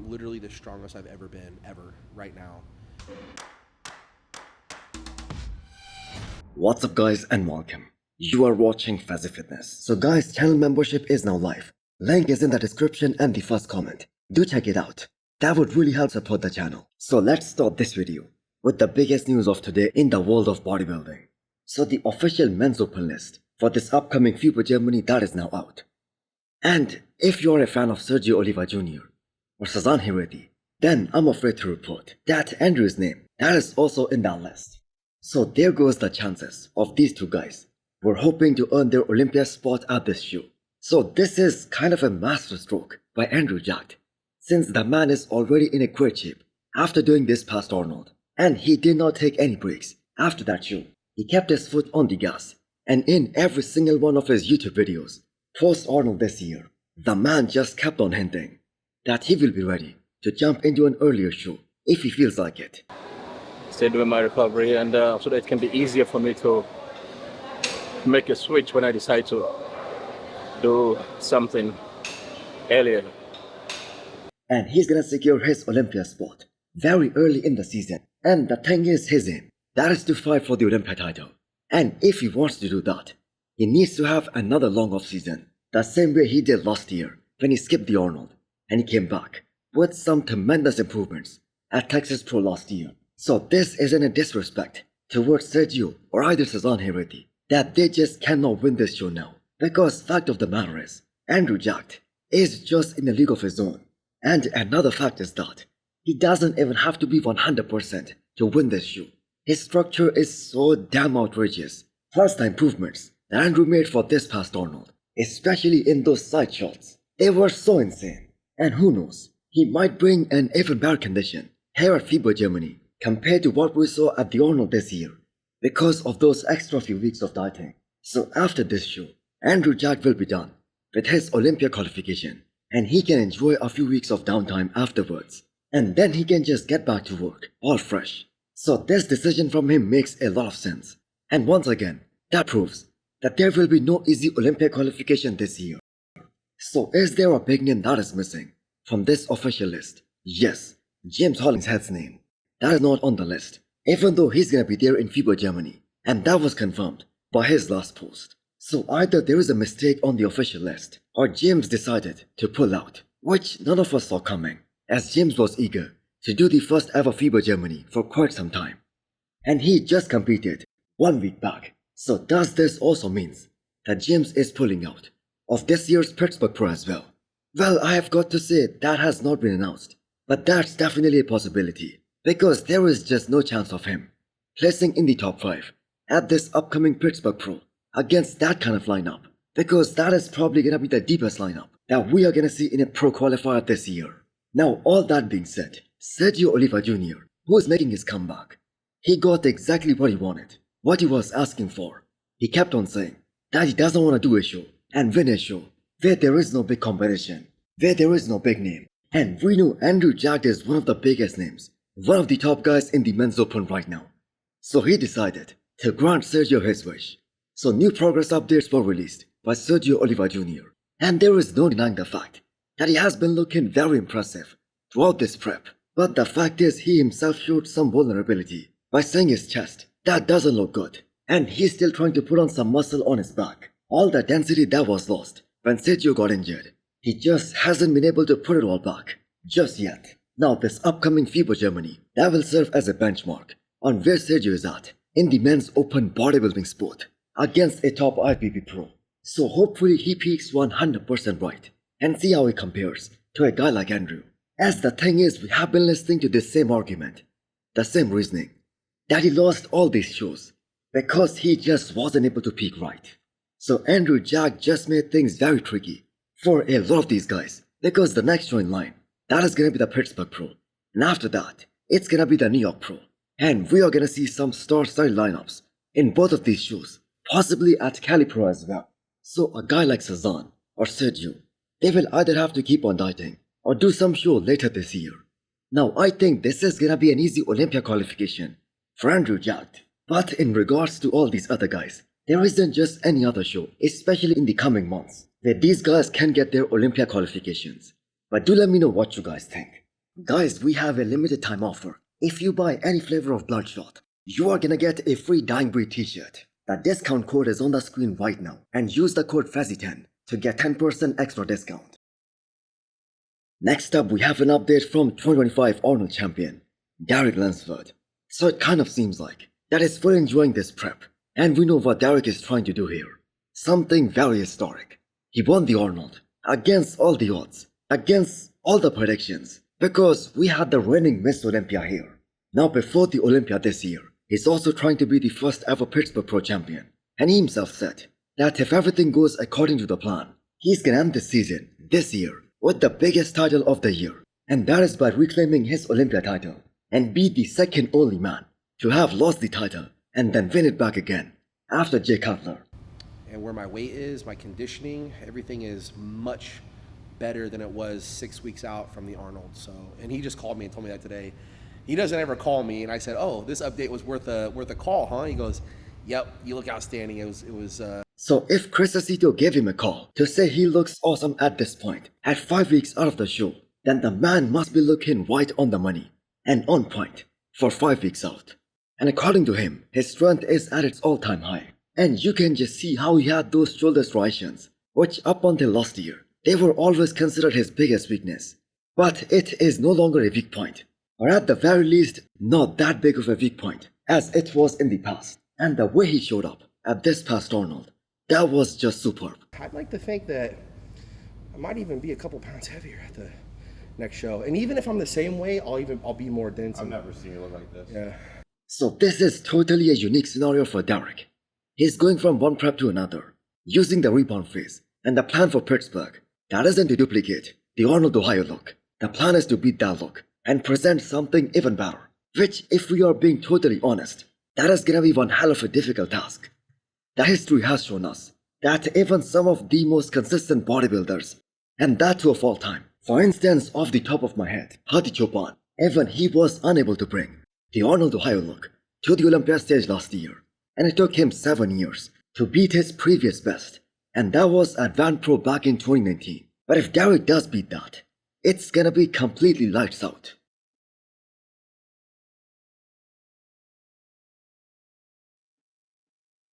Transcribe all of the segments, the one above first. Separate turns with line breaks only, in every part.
I'm literally the strongest I've ever been, ever, right now.
What's up guys and welcome. You are watching Fazi Fitness. So guys, channel membership is now live. Link is in the description and the first comment. Do check it out. That would really help support the channel. So let's start this video with the biggest news of today in the world of bodybuilding. So the official men's open list for this upcoming FIBA Germany that is now out. And if you are a fan of Sergio Oliva Jr. or Sazan Hireti, then I'm afraid to report that Andrew's name that is also in that list. So there goes the chances of these two guys who are hoping to earn their Olympia spot at this show. So this is kind of a masterstroke by Andrew Jacked, since the man is already in a great shape after doing this past Arnold, and he did not take any breaks after that show. He kept his foot on the gas, and in every single one of his YouTube videos post Arnold this year, the man just kept on hinting that he will be ready to jump into an earlier show if he feels like it.
Still doing my recovery, and so that it can be easier for me to make a switch when I decide to do something earlier.
And he's gonna secure his Olympia spot very early in the season. And the thing is, his aim, that is to fight for the Olympia title. And if he wants to do that, he needs to have another long off season, the same way he did last year when he skipped the Arnold and he came back with some tremendous improvements at Texas Pro last year. So this isn't a disrespect towards Sergio or either Sazan Hireti that they just cannot win this show now. Because fact of the matter is, Andrew Jacked is just in a league of his own. And another fact is that he doesn't even have to be 100% to win this show. His structure is so damn outrageous. Plus the improvements that Andrew made for this past Arnold, especially in those side shots, they were so insane. And who knows, he might bring an even better condition here at FIBA Germany compared to what we saw at the Arnold this year because of those extra few weeks of dieting. So after this show, Andrew Jacked will be done with his Olympia qualification and he can enjoy a few weeks of downtime afterwards, and then he can just get back to work all fresh. So this decision from him makes a lot of sense, and once again that proves that there will be no easy Olympia qualification this year. So is there a big name that is missing from this official list? Yes, James Hollingshead's name. That is not on the list, even though he's gonna be there in FIBA Germany, and that was confirmed by his last post. So either there is a mistake on the official list, or James decided to pull out, which none of us saw coming, as James was eager to do the first ever FIBA Germany for quite some time. And he just competed 1 week back. So does this also means that James is pulling out of this year's Pittsburgh Pro as well? Well, I have got to say that has not been announced, but that's definitely a possibility, because there is just no chance of him placing in the top 5 at this upcoming Pittsburgh Pro against that kind of lineup, because that is probably gonna be the deepest lineup that we are gonna see in a pro qualifier this year. Now all that being said, Sergio Oliva Jr., who is making his comeback, he got exactly what he wanted, what he was asking for. He kept on saying that he doesn't want to do a show and win a show where there is no big competition, where there is no big name. And we know Andrew Jacked is one of the biggest names, one of the top guys in the men's open right now. So he decided to grant Sergio his wish. So new progress updates were released by Sergio Oliva Jr. And there is no denying the fact that he has been looking very impressive throughout this prep. But the fact is he himself showed some vulnerability by saying his chest that doesn't look good. And he's still trying to put on some muscle on his back. All the density that was lost when Sergio got injured, he just hasn't been able to put it all back just yet. Now this upcoming FIBA Germany, that will serve as a benchmark on where Sergio is at in the men's open bodybuilding sport against a top IFBB pro. So hopefully he peaks 100% right and see how he compares to a guy like Andrew. As the thing is, we have been listening to this same argument, the same reasoning, that he lost all these shows because he just wasn't able to peak right. So Andrew Jacked just made things very tricky for a lot of these guys, because the next show in line, that is gonna be the Pittsburgh Pro, and after that, it's gonna be the New York Pro. And we are gonna see some star-studded lineups in both of these shows, possibly at Cali Pro as well. So a guy like Sazan or Sergio, they will either have to keep on dieting or do some show later this year. Now I think this is gonna be an easy Olympia qualification for Andrew Jacked. But in regards to all these other guys, there isn't just any other show, especially in the coming months, where these guys can get their Olympia qualifications. But do let me know what you guys think. Guys, we have a limited time offer. If you buy any flavor of Bloodshot, you are gonna get a free Dying Breed t-shirt. The discount code is on the screen right now and use the code Fazi10 to get 10% extra discount. Next up, we have an update from 2025 Arnold champion, Derek Lansford. So it kind of seems like that he's fully enjoying this prep, and we know what Derek is trying to do here. Something very historic. He won the Arnold, against all the odds, against all the predictions, because we had the reigning Miss Olympia here. Now before the Olympia this year, he's also trying to be the first ever Pittsburgh Pro champion, and he himself said that if everything goes according to the plan, he's gonna end the season, this year, with the biggest title of the year, and that is by reclaiming his Olympia title, and be the second only man to have lost the title and then win it back again, after Jay Cutler.
And where my weight is, my conditioning, everything is much better than it was 6 weeks out from the Arnold. So, and he just called me and told me that today. He doesn't ever call me, and I said, "Oh, this update was worth a call, huh?" He goes, "Yep, you look outstanding." It was.
So if Chris Aceto gave him a call to say he looks awesome at this point, at 5 weeks out of the show, then the man must be looking right on the money and on point for 5 weeks out. And according to him, his strength is at its all-time high. And you can just see how he had those shoulder striations, which up until last year, they were always considered his biggest weakness. But it is no longer a weak point, or at the very least, not that big of a weak point as it was in the past. And the way he showed up at this past Arnold, that was just superb.
I'd like to think that I might even be a couple pounds heavier at the next show. And even if I'm the same weight, I'll be more dense.
I've never seen you look like this.
Yeah.
So this is totally a unique scenario for Derek. He's going from one prep to another, using the rebound phase, and the plan for Pittsburgh, that isn't to duplicate the Arnold Ohio look. The plan is to beat that look and present something even better, which, if we are being totally honest, that is gonna be one hell of a difficult task. The history has shown us that even some of the most consistent bodybuilders, and that too of all time, for instance, off the top of my head, Hadi Chopin, even he was unable to bring the Arnold Ohio look to the Olympia stage last year, and it took him 7 years to beat his previous best, and that was at Van Pro back in 2019. But if Derek does beat that, it's gonna be completely lights out.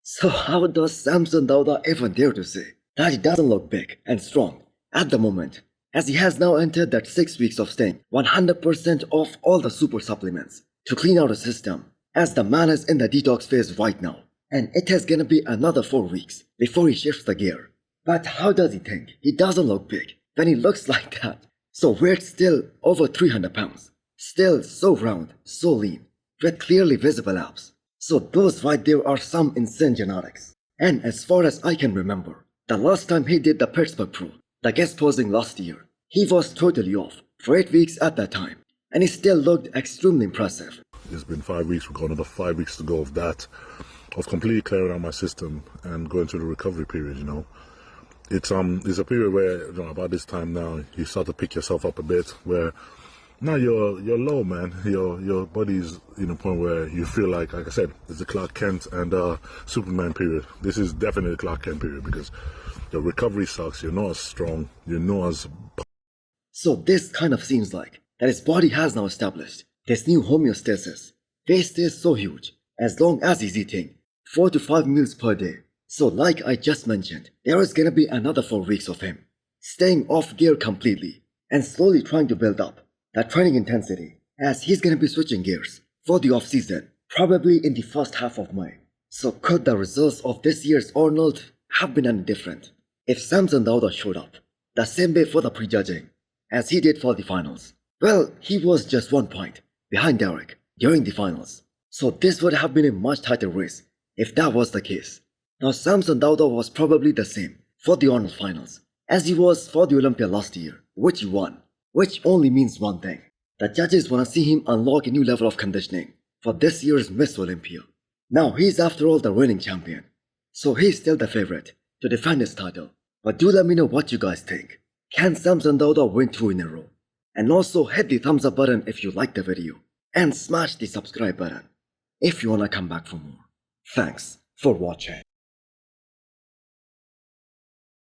So how does Samson Dauda even dare to say that he doesn't look big and strong at the moment, as he has now entered that 6 weeks of staying 100% off all the super supplements to clean out his system, as the man is in the detox phase right now, and it is gonna be another 4 weeks before he shifts the gear. But how does he think he doesn't look big when he looks like that? So weighed still over 300 pounds, still so round, so lean, with clearly visible abs. So those right there are some insane genetics. And as far as I can remember, the last time he did the Pittsburgh Pro, the guest posing last year, he was totally off for 8 weeks at that time, and he still looked extremely impressive.
It's been 5 weeks, we've got another 5 weeks to go of that, of completely clearing out my system and going through the recovery period, you know. It's a period where, you know, about this time now, you start to pick yourself up a bit, where now you're low, man. Your body's in a point where you feel like I said, it's the Clark Kent and Superman period. This is definitely the Clark Kent period, because your recovery sucks, you're not as strong, you're not as...
So this kind of seems like that his body has now established this new homeostasis. Waist is so huge, as long as he's eating 4 to 5 meals per day. So like I just mentioned, there is gonna be another 4 weeks of him staying off gear completely and slowly trying to build up that training intensity, as he's gonna be switching gears for the off season, probably in the first half of May. So could the results of this year's Arnold have been any different if Samson Dauda showed up the same way for the prejudging as he did for the finals? Well, he was just 1 point behind Derek during the finals, so this would have been a much tighter race if that was the case. Now Samson Dauda was probably the same for the Arnold finals as he was for the Olympia last year, which he won, which only means one thing: the judges wanna see him unlock a new level of conditioning for this year's Miss Olympia. Now he's after all the reigning champion, so he's still the favorite to defend his title. But do let me know what you guys think. Can Samson Dauda win 2 in a row? And also hit the thumbs up button if you liked the video, and smash the subscribe button if you wanna come back for more. Thanks for watching.